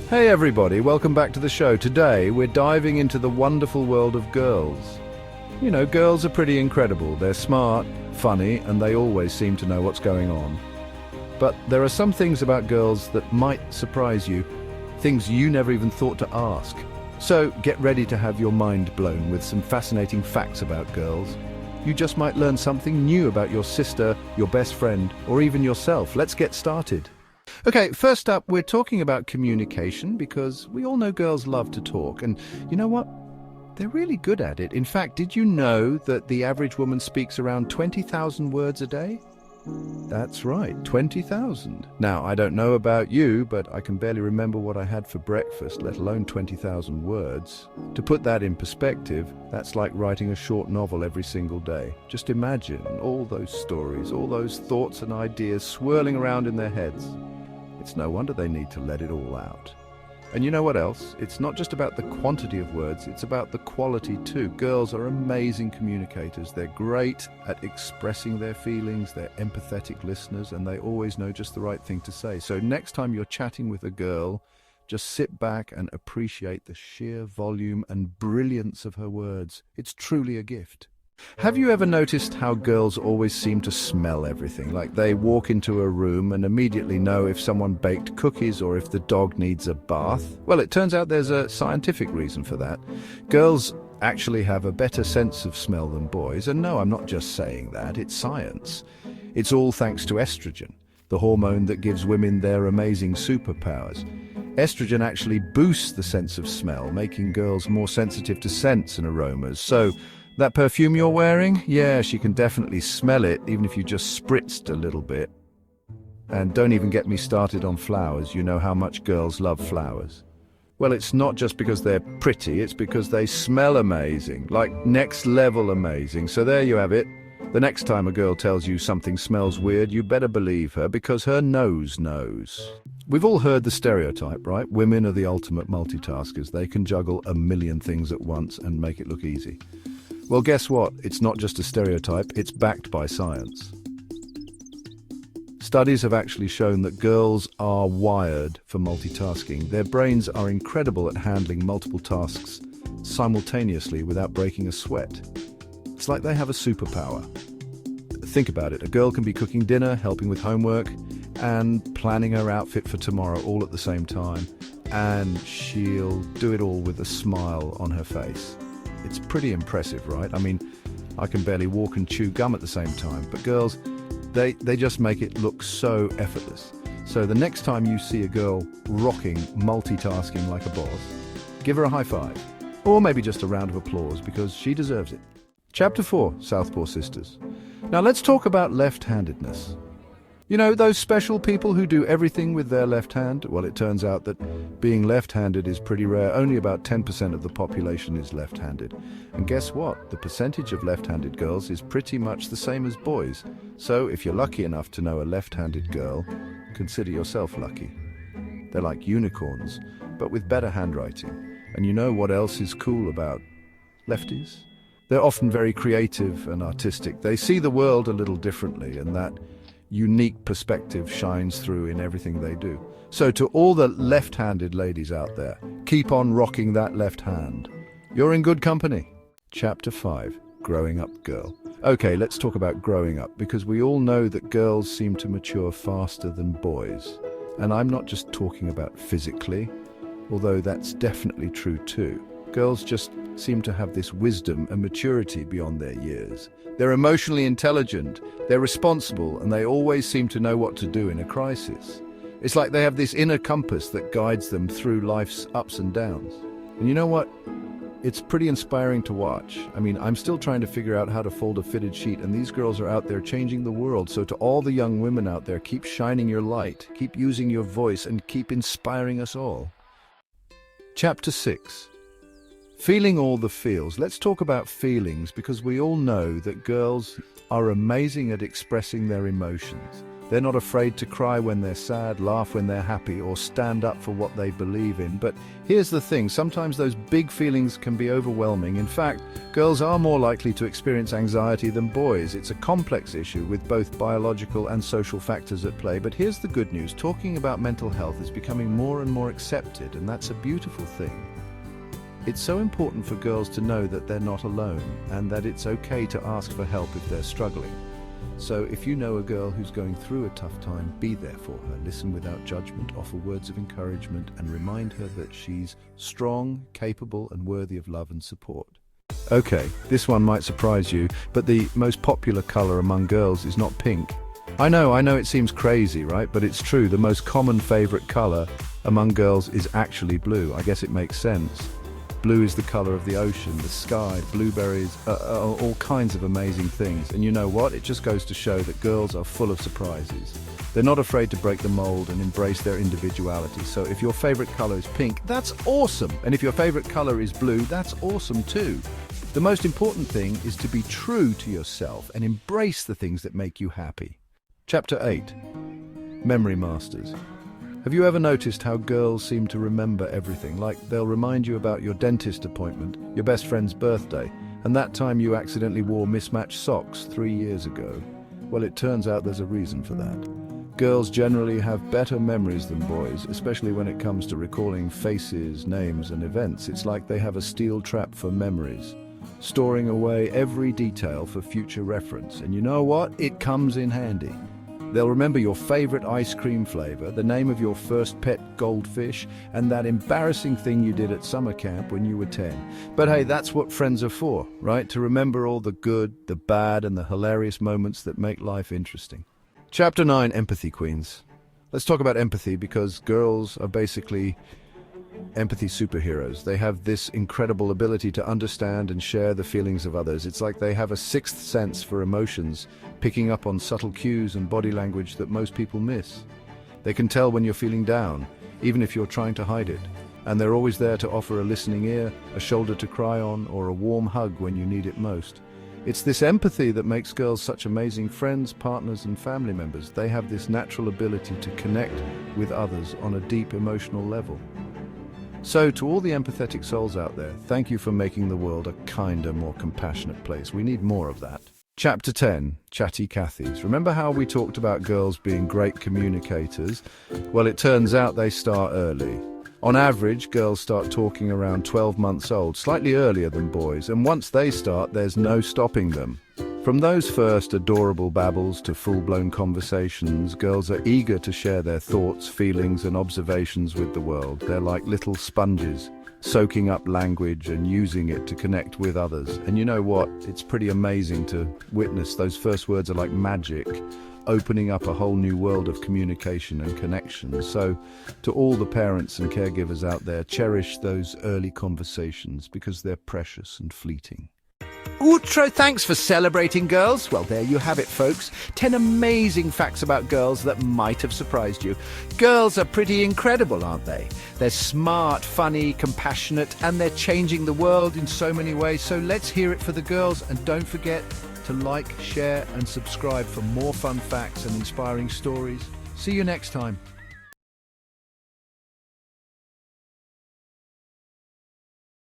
Hey everybody, welcome back to the show. Today we're diving into the wonderful world of girls. You know, girls are pretty incredible. They're smart, funny, and they always seem to know what's going on. But there are some things about girls that might surprise you, things you never even thought to ask. So get ready to have your mind blown with some fascinating facts about girls. You just might learn something new about your sister, your best friend, or even yourself. Let's get started. Okay, first up, we're talking about communication because we all know girls love to talk. And you know what? They're really good at it. In fact, did you know that the average woman speaks around 20,000 words a day? That's right, 20,000. Now, I don't know about you, but I can barely remember what I had for breakfast, let alone 20,000 words. To put that in perspective, that's like writing a short novel every single day. Just imagine all those stories, all those thoughts and ideas swirling around in their heads. It's no wonder they need to let it all out. And you know what else? It's not just about the quantity of words, it's about the quality too. Girls are amazing communicators. They're great at expressing their feelings, they're empathetic listeners, and they always know just the right thing to say. So next time you're chatting with a girl, just sit back and appreciate the sheer volume and brilliance of her words. It's truly a gift. Have you ever noticed how girls always seem to smell everything? Like they walk into a room and immediately know if someone baked cookies or if the dog needs a bath? Well, it turns out there's a scientific reason for that. Girls actually have a better sense of smell than boys. And no, I'm not just saying that, it's science. It's all thanks to estrogen, the hormone that gives women their amazing superpowers. Estrogen actually boosts the sense of smell, making girls more sensitive to scents and aromas. So, that perfume you're wearing? Yeah, she can definitely smell it, even if you just spritzed a little bit. And don't even get me started on flowers. You know how much girls love flowers. Well, it's not just because they're pretty, it's because they smell amazing, like next level amazing. So there you have it. The next time a girl tells you something smells weird, you better believe her, because her nose knows. We've all heard the stereotype, right? Women are the ultimate multitaskers. They can juggle a million things at once and make it look easy. Well, guess what? It's not just a stereotype, it's backed by science. Studies have actually shown that girls are wired for multitasking. Their brains are incredible at handling multiple tasks simultaneously without breaking a sweat. It's like they have a superpower. Think about it. A girl can be cooking dinner, helping with homework, and planning her outfit for tomorrow all at the same time. And she'll do it all with a smile on her face. It's pretty impressive, right? I mean, I can barely walk and chew gum at the same time, but girls, they just make it look so effortless. So the next time you see a girl rocking, multitasking like a boss, give her a high five, or maybe just a round of applause because she deserves it. Chapter 4, Southpaw Sisters. Now let's talk about left-handedness. You know, those special people who do everything with their left hand? Well, it turns out that being left-handed is pretty rare. Only about 10% of the population is left-handed. And guess what? The percentage of left-handed girls is pretty much the same as boys. So if you're lucky enough to know a left-handed girl, consider yourself lucky. They're like unicorns, but with better handwriting. And you know what else is cool about lefties? They're often very creative and artistic. They see the world a little differently, and that unique perspective shines through in everything they do. So to all the left-handed ladies out there, keep on rocking that left hand. You're in good company. Chapter 5, Growing Up Girl. Okay, let's talk about growing up, because we all know that girls seem to mature faster than boys. And I'm not just talking about physically, although that's definitely true too. Girls just seem to have this wisdom and maturity beyond their years. They're emotionally intelligent, they're responsible, and they always seem to know what to do in a crisis. It's like they have this inner compass that guides them through life's ups and downs. And you know what? It's pretty inspiring to watch. I mean, I'm still trying to figure out how to fold a fitted sheet, and these girls are out there changing the world. So to all the young women out there, keep shining your light, keep using your voice, and keep inspiring us all. Chapter 6. Feeling all the feels. Let's talk about feelings, because we all know that girls are amazing at expressing their emotions. They're not afraid to cry when they're sad, laugh when they're happy, or stand up for what they believe in. But here's the thing, sometimes those big feelings can be overwhelming. In fact, girls are more likely to experience anxiety than boys. It's a complex issue with both biological and social factors at play. But here's the good news, talking about mental health is becoming more and more accepted, and that's a beautiful thing. It's so important for girls to know that they're not alone, and that it's okay to ask for help if they're struggling. So if you know a girl who's going through a tough time, be there for her. Listen without judgment, offer words of encouragement, and remind her that she's strong, capable, and worthy of love and support. Okay, this one might surprise you, but the most popular color among girls is not pink. I know it seems crazy, right? But it's true. The most common favorite color among girls is actually blue. I guess it makes sense. Blue is the color of the ocean, the sky, blueberries, all kinds of amazing things. And you know what? It just goes to show that girls are full of surprises. They're not afraid to break the mold and embrace their individuality. So if your favorite color is pink, that's awesome. And if your favorite color is blue, that's awesome too. The most important thing is to be true to yourself and embrace the things that make you happy. Chapter 8. Memory Masters. Have you ever noticed how girls seem to remember everything? Like they'll remind you about your dentist appointment, your best friend's birthday, and that time you accidentally wore mismatched socks 3 years ago. Well, it turns out there's a reason for that. Girls generally have better memories than boys, especially when it comes to recalling faces, names, and events. It's like they have a steel trap for memories, storing away every detail for future reference. And you know what? It comes in handy. They'll remember your favorite ice cream flavor, the name of your first pet goldfish, and that embarrassing thing you did at summer camp when you were 10. But hey, that's what friends are for, right? To remember all the good, the bad, and the hilarious moments that make life interesting. Chapter 9, Empathy Queens. Let's talk about empathy, because girls are basically empathy superheroes. They have this incredible ability to understand and share the feelings of others. It's like they have a sixth sense for emotions, picking up on subtle cues and body language that most people miss. They can tell when you're feeling down, even if you're trying to hide it. And they're always there to offer a listening ear, a shoulder to cry on, or a warm hug when you need it most. It's this empathy that makes girls such amazing friends, partners, and family members. They have this natural ability to connect with others on a deep emotional level. So, to all the empathetic souls out there, thank you for making the world a kinder, more compassionate place. We need more of that. Chapter 10, Chatty Cathys. Remember how we talked about girls being great communicators? Well, it turns out they start early. On average, girls start talking around 12 months old, slightly earlier than boys, and once they start, there's no stopping them. From those first adorable babbles to full-blown conversations, girls are eager to share their thoughts, feelings, and observations with the world. They're like little sponges, soaking up language and using it to connect with others. And you know what? It's pretty amazing to witness. Those first words are like magic, opening up a whole new world of communication and connection. So, to all the parents and caregivers out there, cherish those early conversations because they're precious and fleeting. Outro, thanks for celebrating girls. Well, there you have it, folks. 10 amazing facts about girls that might have surprised you. Girls are pretty incredible, aren't they? They're smart, funny, compassionate, and they're changing the world in so many ways. So let's hear it for the girls. And don't forget to like, share, and subscribe for more fun facts and inspiring stories. See you next time.